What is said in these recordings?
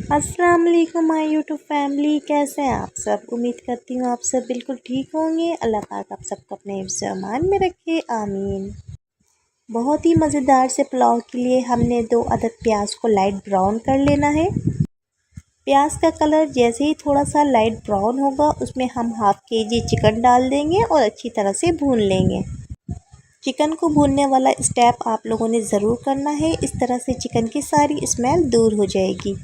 अस्सलाम वालेकुम my YouTube family, कैसे हैं आप सब। उम्मीद करती हूँ आप सब बिल्कुल ठीक होंगे। अल्लाह पाक आप सबको अपने हिफ्ज़ अमान में रखे, आमीन। बहुत ही मज़ेदार से पुलाव के लिए हमने 2 अदद प्याज को लाइट ब्राउन कर लेना है। प्याज का कलर जैसे ही थोड़ा सा लाइट ब्राउन होगा उसमें हम हाफ़ केजी चिकन डाल देंगे और अच्छी तरह से भून लेंगे। चिकन को भूनने वाला स्टेप आप लोगों ने ज़रूर करना है, इस तरह से चिकन की सारी स्मेल दूर हो जाएगी।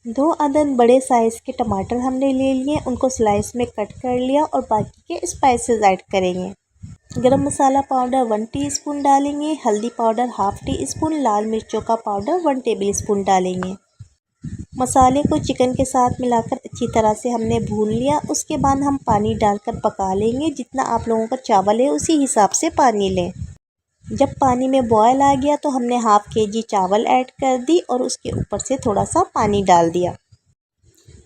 2 अदद बड़े साइज़ के टमाटर हमने ले लिए, उनको स्लाइस में कट कर लिया और बाकी के स्पाइसेस ऐड करेंगे। गरम मसाला पाउडर 1 टीस्पून डालेंगे, हल्दी पाउडर हाफ़ टी स्पून, लाल मिर्चों का पाउडर 1 टेबल स्पून डालेंगे। मसाले को चिकन के साथ मिलाकर अच्छी तरह से हमने भून लिया। उसके बाद हम पानी डालकर पका लेंगे। जितना आप लोगों का चावल है उसी हिसाब से पानी लें। जब पानी में बॉयल आ गया तो हमने हाफ़ केजी चावल ऐड कर दी और उसके ऊपर से थोड़ा सा पानी डाल दिया।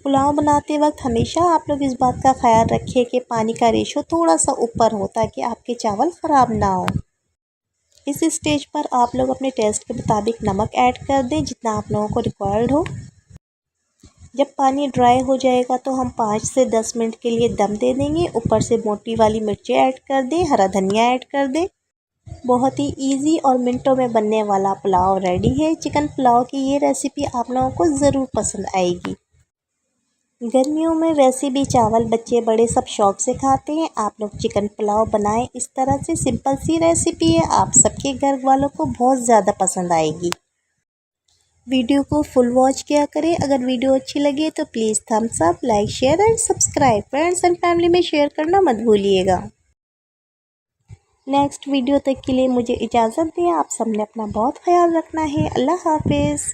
पुलाव बनाते वक्त हमेशा आप लोग इस बात का ख्याल रखें कि पानी का रेशो थोड़ा सा ऊपर हो ताकि आपके चावल ख़राब ना हो। इस स्टेज पर आप लोग अपने टेस्ट के मुताबिक नमक ऐड कर दें जितना आप लोगों को रिक्वायर्ड हो। जब पानी ड्राई हो जाएगा तो हम 5 से 10 मिनट के लिए दम दे देंगे। ऊपर से मोटी वाली मिर्चें ऐड कर दें, हरा धनिया ऐड कर दें। बहुत ही इजी और मिनटों में बनने वाला पुलाव रेडी है। चिकन पुलाव की ये रेसिपी आप लोगों को ज़रूर पसंद आएगी। गर्मियों में वैसे भी चावल बच्चे बड़े सब शौक़ से खाते हैं। आप लोग चिकन पुलाव बनाएं इस तरह से, सिंपल सी रेसिपी है, आप सबके घर वालों को बहुत ज़्यादा पसंद आएगी। वीडियो को फुल वॉच किया करें। अगर वीडियो अच्छी लगे तो please Thums up, like, share and subscribe. Friends and family में शेयर करना मत भूलिएगा। नेक्स्ट वीडियो तक के लिए मुझे इजाज़त दें। आप सबने अपना बहुत ख्याल रखना है। अल्लाह हाफिज़।